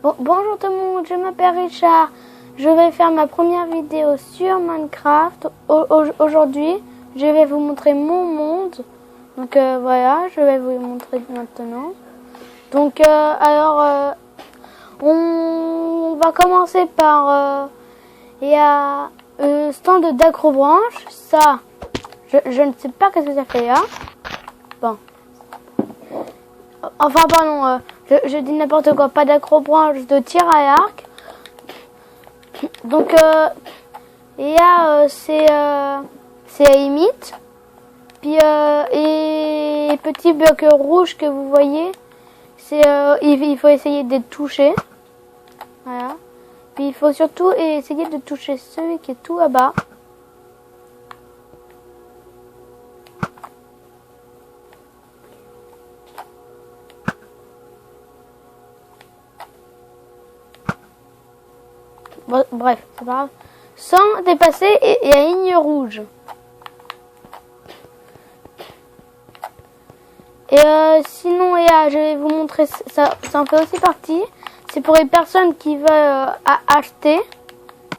Bonjour tout le monde, je m'appelle Richard. Je vais faire ma première vidéo sur Minecraft. Aujourd'hui, je vais vous montrer mon monde. Donc voilà, je vais vous le montrer maintenant. Donc on va commencer par il y a un stand d'accrobranche. Ça, je ne sais pas ce que ça fait là. Bon. Enfin pardon, je dis n'importe quoi, pas d'accrobranche, de tir à l'arc. Donc il y a c'est à limite. Puis et petit bloc rouge que vous voyez, c'est il faut essayer de toucher. Voilà. Puis il faut surtout essayer de toucher celui qui est tout là-bas. Bref, c'est pas grave. Sans dépasser et la ligne rouge. Et sinon, je vais vous montrer, ça en fait aussi partie. C'est pour les personnes qui veulent acheter.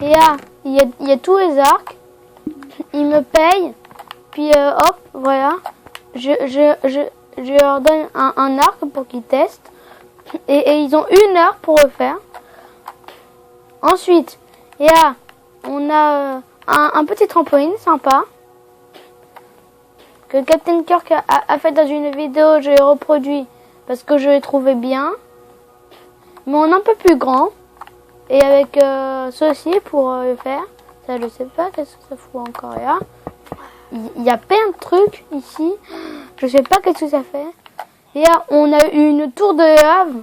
Et là, il y a tous les arcs. Ils me payent. Puis hop, voilà. Je leur donne un arc pour qu'ils testent. Et ils ont 1 heure pour le faire. Ensuite, et là, on a un petit trampoline sympa que Captain Kirk a fait dans une vidéo. Je l'ai reproduit parce que je l'ai trouvé bien, mais on est un peu plus grand et avec ceci pour le faire. Ça, je sais pas qu'est-ce que ça fout encore là. Il y a plein de trucs ici. Je sais pas qu'est-ce que ça fait. Et là, on a une tour de lave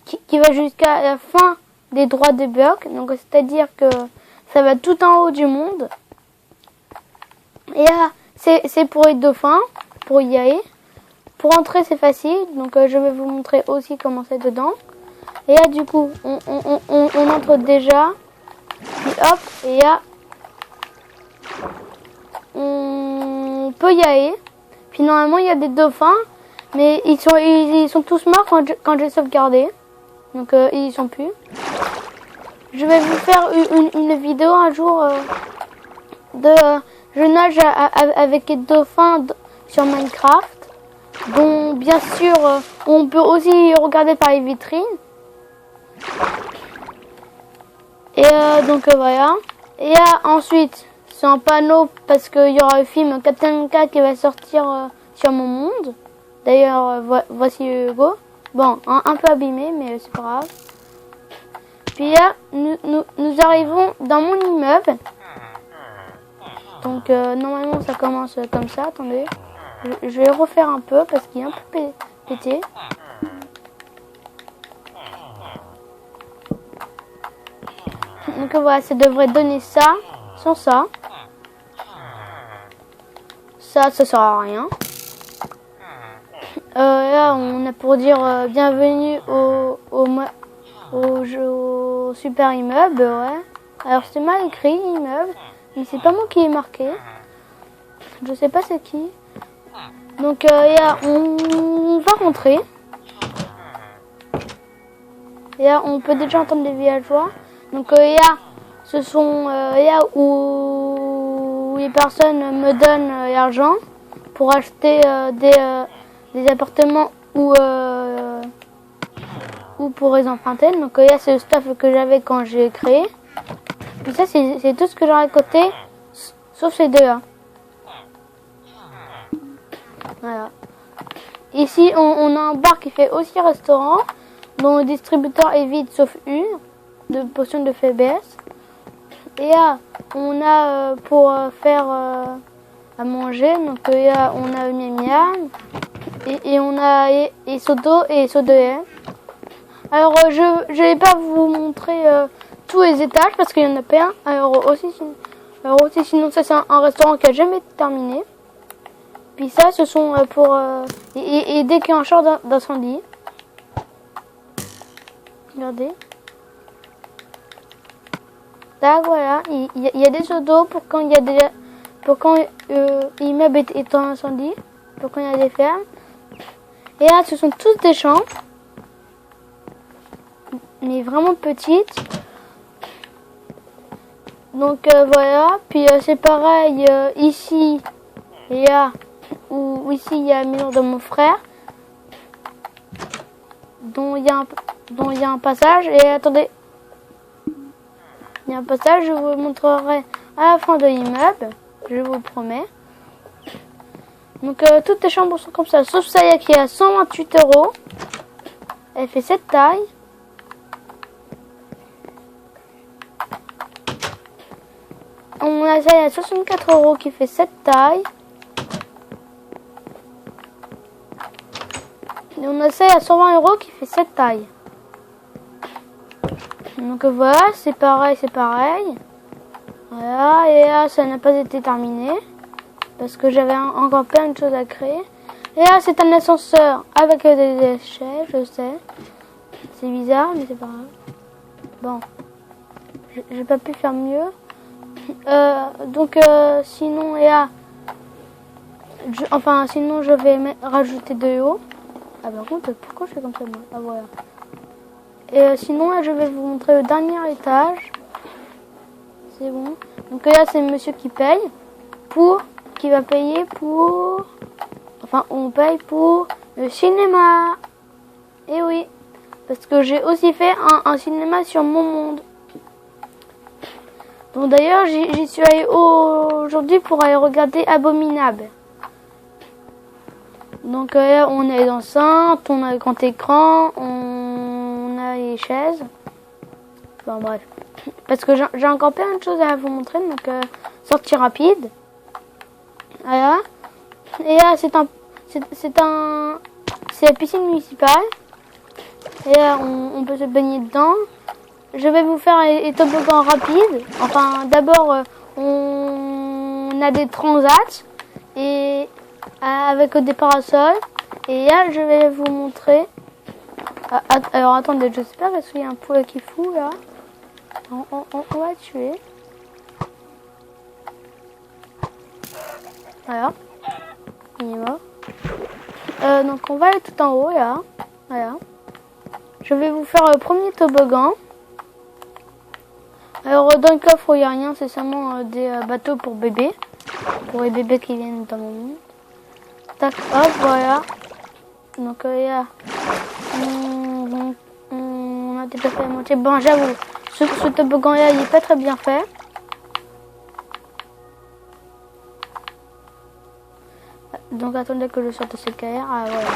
qui va jusqu'à la fin des droits des blocs, donc c'est-à-dire que ça va tout en haut du monde. Et là, c'est pour les dauphins, pour y aller. Pour entrer, c'est facile, donc je vais vous montrer aussi comment c'est dedans. Et là, du coup, on entre déjà. Puis hop, et là, on peut y aller. Puis normalement, il y a des dauphins, mais ils sont tous morts quand j'ai sauvegardé. Donc ils y sont plus. Je vais vous faire une vidéo un jour je nage avec les dauphins sur Minecraft, dont bien sûr on peut aussi regarder par les vitrines. Et donc voilà. Et là, ensuite c'est un panneau parce qu'il y aura le film Captain K qui va sortir sur mon monde. D'ailleurs voici le logo. Bon, un peu abîmé, mais c'est pas grave. Puis là, nous arrivons dans mon immeuble. Donc normalement ça commence comme ça. Attendez, je vais refaire un peu parce qu'il est un peu pété. Donc voilà, ça devrait donner ça, sans ça. Ça sert à rien. Là, on a pour dire bienvenue au super immeuble, ouais. Alors c'est mal écrit immeuble, mais c'est pas moi qui ai marqué. Je sais pas c'est qui. Donc là, on va rentrer. Et là, on peut déjà entendre des villageois. Donc là, ce sont là où les personnes me donnent l'argent pour acheter des appartements ou pour les emprunter. Donc là, c'est le stuff que j'avais quand j'ai créé. Puis ça, c'est tout ce que j'aurais à côté, sauf ces deux-là. Voilà. Ici, on a un bar qui fait aussi restaurant, dont le distributeur est vide, sauf une, de potions de faiblesse. Et là, on a pour faire à manger, donc là, on a le miam miam, et on a et sodo et sodoé. Alors, je vais pas vous montrer tous les étages parce qu'il y en a plein. Alors aussi sinon ça c'est un restaurant qui a jamais été terminé. Puis ça, ce sont pour et déclencheurs d'incendie. Regardez. Là, voilà, il y a des seaux d'eau pour quand il y a l'immeuble est en incendie, pour quand il y a des fermes. Et là, ce sont tous des champs. mais vraiment petite. Donc voilà, puis c'est pareil ici, il y a, ou ici il y a la maison de mon frère, dont il y a un passage, et attendez, il y a un passage, je vous montrerai à la fin de l'immeuble, je vous promets. Donc toutes les chambres sont comme ça, sauf celle qui est à 128 €, elle fait cette taille. On a celle à 64 € qui fait cette taille. Et on a celle à 120 € qui fait cette taille. Donc voilà, c'est pareil, c'est pareil. Voilà, et là, ça n'a pas été terminé. Parce que j'avais encore plein de choses à créer. Et là, c'est un ascenseur avec des échelles, je sais. C'est bizarre, mais c'est pas grave. Bon, j'ai pas pu faire mieux. Donc sinon et là, sinon je vais rajouter de haut. Ah par contre pourquoi je fais comme ça moi? Ah voilà. Et sinon là je vais vous montrer le dernier étage. C'est bon. Donc là c'est monsieur qui paye qui va payer pour, enfin on paye pour le cinéma. Et oui, parce que j'ai aussi fait un cinéma sur mon monde. Bon d'ailleurs j'y suis allée aujourd'hui pour aller regarder Abominable. Donc là on a les enceintes, on a le grand écran, on a les chaises. Enfin bref. Parce que j'ai encore plein de choses à vous montrer, donc sortie rapide. Voilà. Et là c'est la piscine municipale. Et là on peut se baigner dedans. Je vais vous faire les toboggans rapides. Enfin, d'abord, on a des transats et avec des parasols. Et là, je vais vous montrer. Alors, attendez, je sais pas parce qu'il y a un poulet qui fout là. On va tuer. Voilà. Il est mort. Donc, on va aller tout en haut là. Voilà. Je vais vous faire le premier toboggan. Alors dans le coffre il n'y a rien, c'est seulement des bateaux pour bébés. Pour les bébés qui viennent dans mon monde. Tac, hop, voilà. Donc là, on a déjà fait la moitié. Bon j'avoue, ce toboggan là il est pas très bien fait. Donc attendez que je sorte de cette carrière. Ah voilà.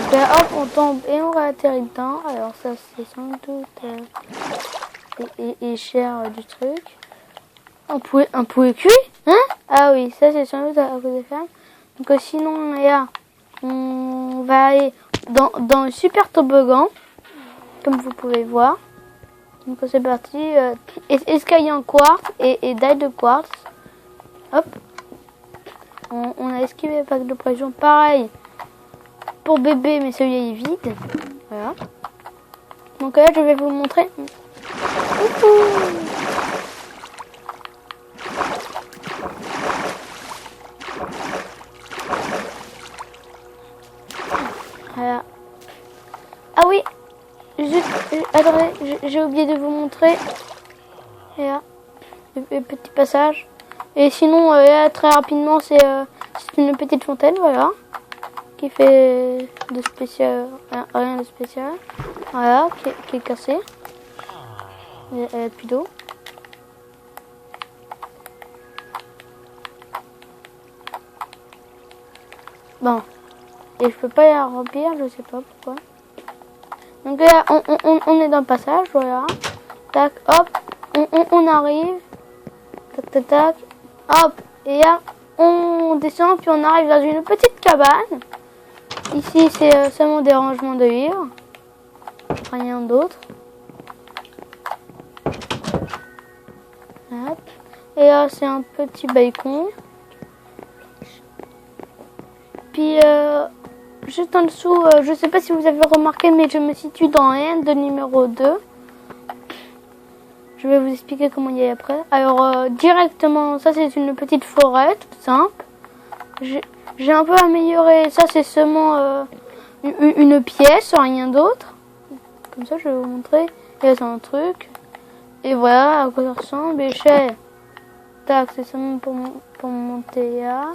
Donc là, hop, on tombe et on réatterrit dedans. Alors ça c'est sans doute... et cher du truc. Un poulet cuit, hein? Ah oui, ça c'est sans doute à cause des femmes. Donc sinon là, on va aller dans le super toboggan, comme vous pouvez voir. Donc c'est parti. Escalier en quartz et dalle de quartz. Hop. On a esquivé le pack de pression. Pareil pour bébé, mais celui-là est vide. Voilà. Donc là, je vais vous montrer. Voilà. Ah oui, attendez, j'ai oublié de vous montrer. Et là, le petit passage. Et sinon, là, très rapidement, c'est une petite fontaine, voilà, qui fait de spécial, rien de spécial. Voilà, qui est cassée. Elle a plus d'eau. Bon. Et je peux pas la remplir, je sais pas pourquoi. Donc là, on est dans le passage, voilà. Tac, hop. On arrive. Tac, tac, tac. Hop. Et là, on descend, puis on arrive dans une petite cabane. Ici, c'est seulement des rangements de livres. Rien d'autre. Hop. Et là, c'est un petit balcon. Puis, juste en dessous, je sais pas si vous avez remarqué, mais je me situe dans End de numéro 2. Je vais vous expliquer comment y aller après. Alors, directement, ça c'est une petite forêt, toute simple. J'ai un peu amélioré, ça c'est seulement une pièce, rien d'autre. Comme ça, je vais vous montrer. Et c'est un truc. Et voilà à quoi ça ressemble. Échelle. Tac, c'est seulement pour monter là.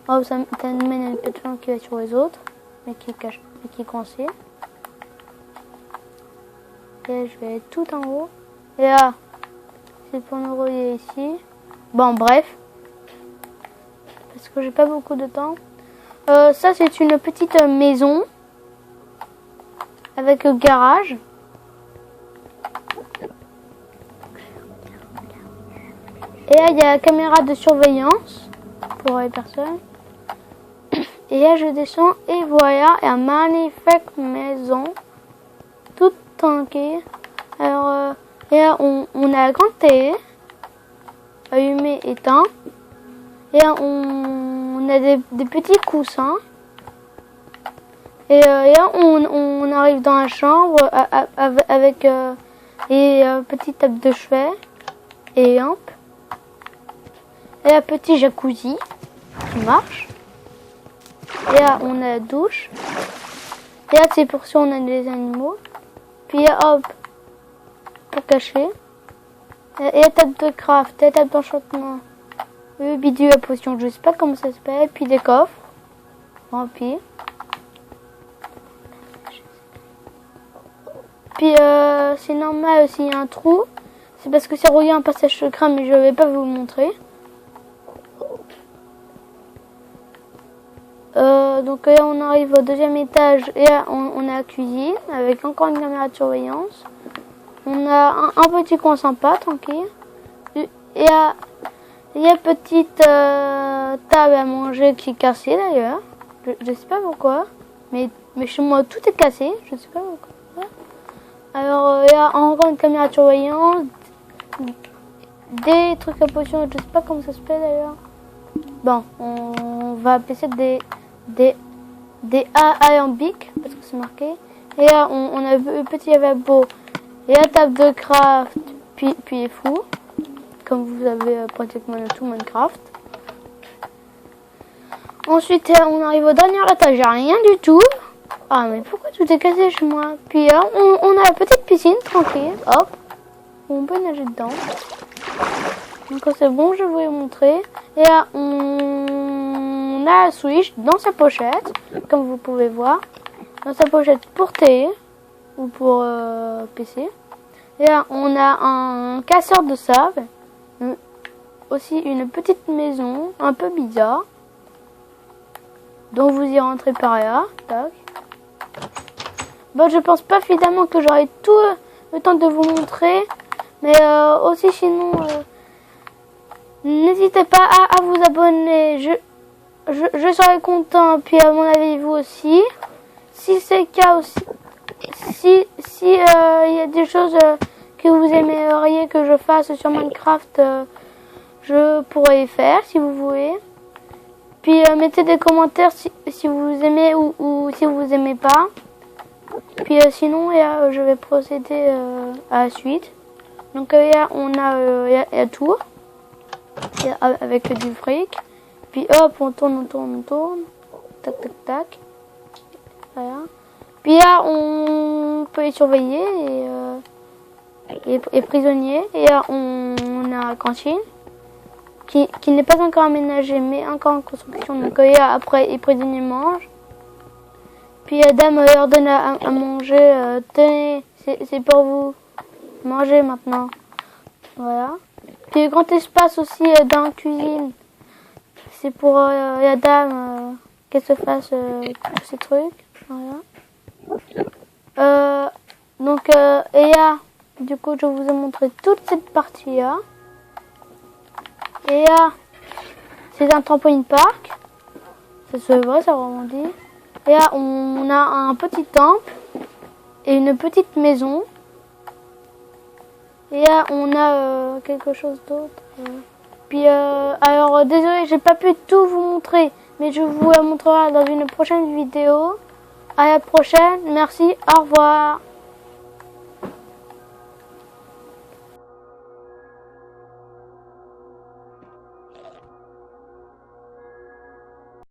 Hop, ça mène à une plateforme qui va sur les autres. Mais qui est cachée, mais qui est coincée. Et je vais tout en haut. Et là, c'est pour me relier ici. Bon, bref. Parce que j'ai pas beaucoup de temps. Ça, c'est une petite maison. Avec garage. Et là, il y a la caméra de surveillance pour les personnes. Et là, je descends et voilà, une magnifique maison. Toute tanquée. Alors, et là, on a la grande télé. Allumée, éteint. Et là, on a des petits coussins. Et là, on arrive dans la chambre avec les petites tables de chevet et lampe. Et un petit jacuzzi qui marche. Et là, on a la douche. Et là, c'est pour si on a des animaux. Puis là, hop, pour cacher. Et la table de craft, la table d'enchantement. Le bidule à potion, je sais pas comment ça s'appelle. Puis des coffres remplis. Puis c'est normal s'il y a un trou. C'est parce que c'est relié à un passage secret, mais je vais pas vous le montrer. Donc là on arrive au deuxième étage et là on a la cuisine avec encore une caméra de surveillance. On a un petit coin sympa, tranquille. Et il y a une petite table à manger qui est cassée d'ailleurs. Je sais pas pourquoi. Mais chez moi tout est cassé, je sais pas pourquoi. Alors il y a encore une caméra de surveillance. Des trucs à potion, je sais pas comment ça s'appelle d'ailleurs. Bon, on va appeler ça des alambics, parce que c'est marqué. Et là, on a le petit lavabo et la table de craft, puis les fous, comme vous avez pratiquement tout Minecraft. Ensuite, on arrive au dernier étage, rien du tout. Ah, mais pourquoi tout est cassé chez moi? Puis là, on a la petite piscine, tranquille, hop, on peut nager dedans. Donc c'est bon, je vais vous les montrer. Et là, on a la Switch dans sa pochette, comme vous pouvez voir. Dans sa pochette pour télé ou pour PC. Et là, on a un casseur de sable. Aussi une petite maison, un peu bizarre. Donc vous y rentrez par là. Tac. Bon, je pense pas finalement que j'aurai tout le temps de vous montrer. Mais aussi sinon... n'hésitez pas à vous abonner, je serai content, puis à mon avis vous aussi. Si c'est le cas aussi, si y a des choses que vous aimeriez que je fasse sur Minecraft, je pourrais les faire si vous voulez. Puis mettez des commentaires si vous aimez ou si vous aimez pas. Puis sinon je vais procéder à la suite. Donc on a la tour. Avec du fric, puis hop on tourne, tac tac tac, voilà. Puis là on peut les surveiller et prisonniers. Et là on a la cantine qui n'est pas encore aménagée mais encore en construction. Donc là, après les prisonniers mangent. Puis la dame leur donne à manger. Tenez, c'est pour vous, mangez maintenant, voilà. Puis le grand espace aussi dans la cuisine, c'est pour la dame qu'elle se fasse tous ces trucs. Voilà. Donc, et là, du coup, je vous ai montré toute cette partie-là. Et là, c'est un trampoline park. Ça se voit, ça rebondit. Et là, on a un petit temple et une petite maison. Et là, on a quelque chose d'autre. Puis, alors, désolé, j'ai pas pu tout vous montrer, mais je vous la montrerai dans une prochaine vidéo. À la prochaine, merci, au revoir.